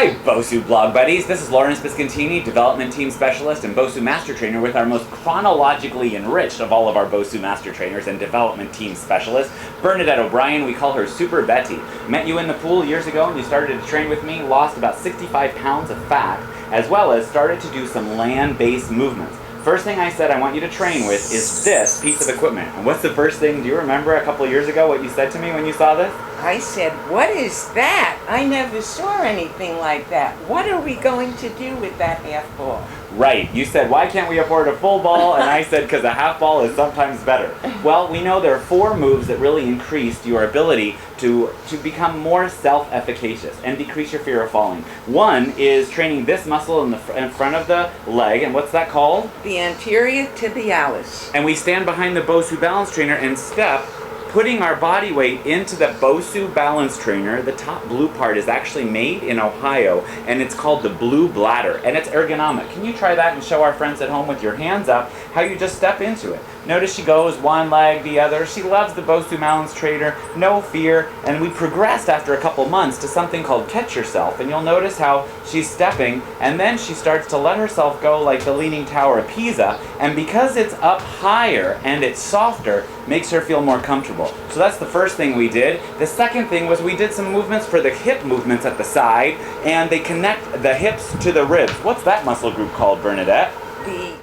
Hi BOSU blog buddies, this is Lawrence Biscontini, Development Team Specialist and BOSU Master Trainer with our most chronologically enriched of all of our BOSU Master Trainers and Development Team Specialists, Bernadette O'Brien. We call her Super Betty. Met you in the pool years ago and you started to train with me, lost about 65 pounds of fat, as well as started to do some land-based movements. First thing I said I want you to train with is this piece of equipment. And what's the first thing, do you remember a couple of years ago what you said to me when you saw this? I said, what is that? I never saw anything like that. What are we going to do with that half ball? Right. You said, why can't we afford a full ball? And I said, because a half ball is sometimes better. Well, we know there are 4 moves that really increased your ability to become more self-efficacious and decrease your fear of falling. One is training this muscle in front of the leg, and what's that called? The anterior tibialis. And we stand behind the BOSU balance trainer and step, putting our body weight into the BOSU balance trainer. The top blue part is actually made in Ohio, and it's called the blue Bladder, and it's ergonomic. Can you try that and show our friends at home with your hands up how you just step into it? Notice she goes one leg, the other. She loves the BOSU balance trainer, no fear, and we progressed after a couple months to something called Catch Yourself, and you'll notice how she's stepping, and then she starts to let herself go like the Leaning Tower of Pisa, and because it's up higher and it's softer, makes her feel more comfortable. So that's the first thing we did. The second thing was we did some movements for the hip movements at the side, and they connect the hips to the ribs. What's that muscle group called, Bernadette? The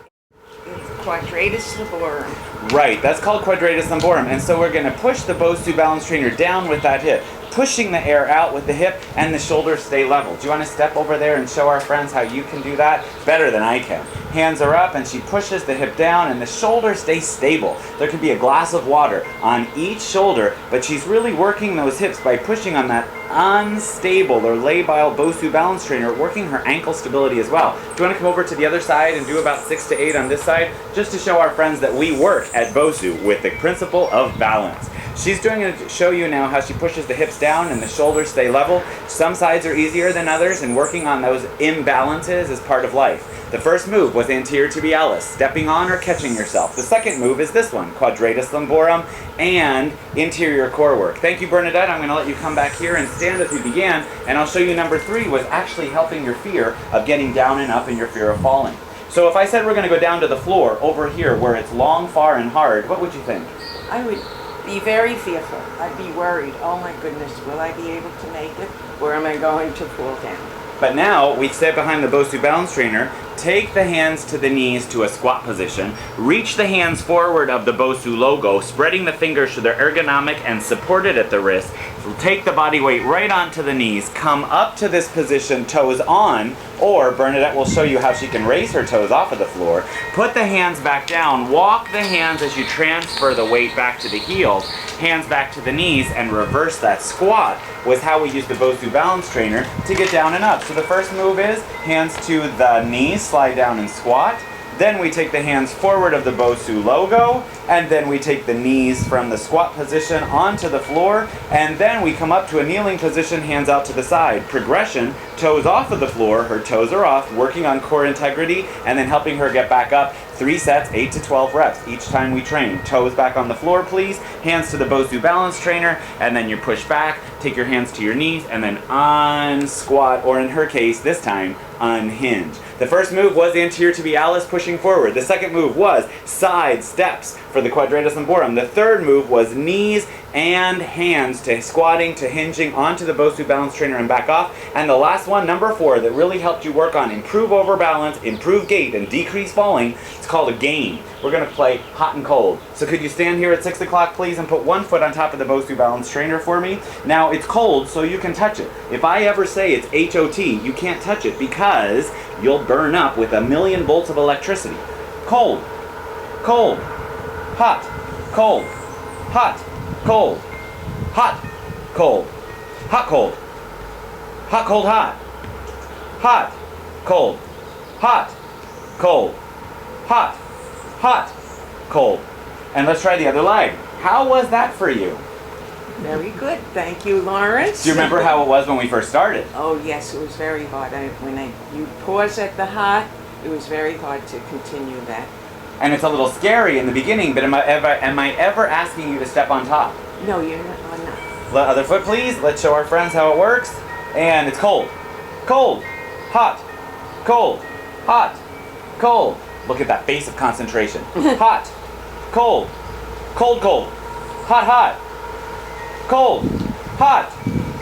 Quadratus Lumborum. Right, that's called Quadratus Lumborum. And so we're going to push the BOSU balance trainer down with that hip, pushing the air out with the hip, and the shoulders stay level. Do you want to step over there and show our friends how you can do that? Better than I can. Hands are up, and she pushes the hip down, and the shoulders stay stable. There could be a glass of water on each shoulder, but she's really working those hips by pushing on that unstable or labile BOSU balance trainer, working her ankle stability as well. Do you want to come over to the other side and do about 6 to 8 on this side, just to show our friends that we work at BOSU with the principle of balance. She's going to show you now how she pushes the hips down and the shoulders stay level. Some sides are easier than others, and working on those imbalances is part of life. The first move was anterior tibialis, stepping on or catching yourself. The second move is this one, Quadratus Lumborum and interior core work. Thank you, Bernadette. I'm going to let you come back here and stand as we began, and I'll show you number 3 was actually helping your fear of getting down and up and your fear of falling. So if I said we're going to go down to the floor over here where it's long, far, and hard, what would you think? I would be very fearful. I'd be worried. Oh my goodness, will I be able to make it? Or am I going to fall down? But now we step behind the BOSU balance trainer, take the hands to the knees to a squat position, reach the hands forward of the BOSU logo, spreading the fingers so they're ergonomic and supported at the wrist. Take the body weight right onto the knees, come up to this position, toes on, or Bernadette will show you how she can raise her toes off of the floor. Put the hands back down, walk the hands as you transfer the weight back to the heels, hands back to the knees, and reverse that squat was how we use the BOSU balance trainer to get down and up. So the first move is hands to the knees, slide down and squat. Then we take the hands forward of the BOSU logo, and then we take the knees from the squat position onto the floor, and then we come up to a kneeling position, hands out to the side. Progression, toes off of the floor, her toes are off, working on core integrity, and then helping her get back up. 3 sets, 8 to 12 reps each time we train. Toes back on the floor, please. Hands to the BOSU balance trainer, and then you push back, take your hands to your knees, and then unsquat, or in her case, this time, unhinge. The first move was anterior tibialis, pushing forward. The second move was side steps for the Quadratus Lumborum. The third move was knees and hands to squatting, to hinging onto the BOSU balance trainer and back off. And the last one, number 4, that really helped you work on improve overbalance, improve gait, and decrease falling, it's called a game. We're going to play hot and cold. So could you stand here at 6 o'clock, please, and put one foot on top of the BOSU balance trainer for me? Now, it's cold, so you can touch it. If I ever say it's HOT, you can't touch it because you'll burn up with 1,000,000 volts of electricity. Cold, cold, hot, cold, hot, cold, hot, cold, hot, cold, hot, cold, hot, hot, cold, hot, cold, hot, hot, cold. And let's try the other leg. How was that for you? Very good. Thank you, Lawrence. Do you remember how it was when we first started? Oh, yes, it was very hard. You pause at the hot, it was very hard to continue that. And it's a little scary in the beginning, but am I ever asking you to step on top? No, you're not. I'm not. Other foot, please. Let's show our friends how it works. And it's cold. cold, hot, cold, hot, cold. Look at that face of concentration. Hot, cold, cold, cold, hot, hot, cold, hot,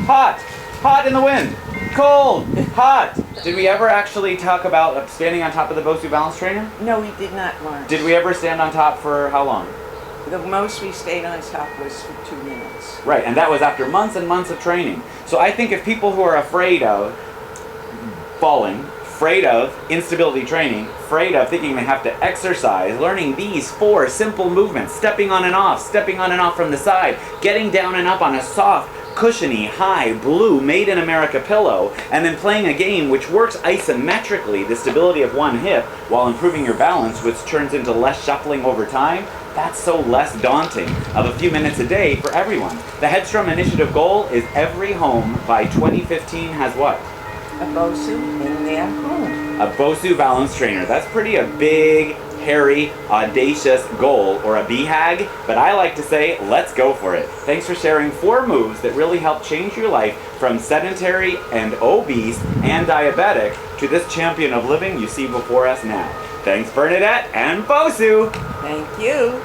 hot, hot in the wind, cold, hot. Did we ever actually talk about standing on top of the BOSU balance trainer? No, we did not learn. Did we ever stand on top for how long? The most we stayed on top was for 2 minutes. Right, and that was after months and months of training. So I think if people who are afraid of falling, afraid of instability training, afraid of thinking they have to exercise, learning these 4 simple movements, stepping on and off from the side, getting down and up on a soft, cushiony, high, blue, made in America pillow, and then playing a game which works isometrically, the stability of one hip, while improving your balance, which turns into less shuffling over time, that's so less daunting of a few minutes a day for everyone. The Headstrong Initiative goal is every home by 2015 has what? A BOSU in their home. A BOSU balance trainer. That's pretty a big, hairy, audacious goal, or a BHAG, but I like to say, let's go for it. Thanks for sharing 4 moves that really help change your life from sedentary and obese and diabetic to this champion of living you see before us now. Thanks, Bernadette and BOSU! Thank you.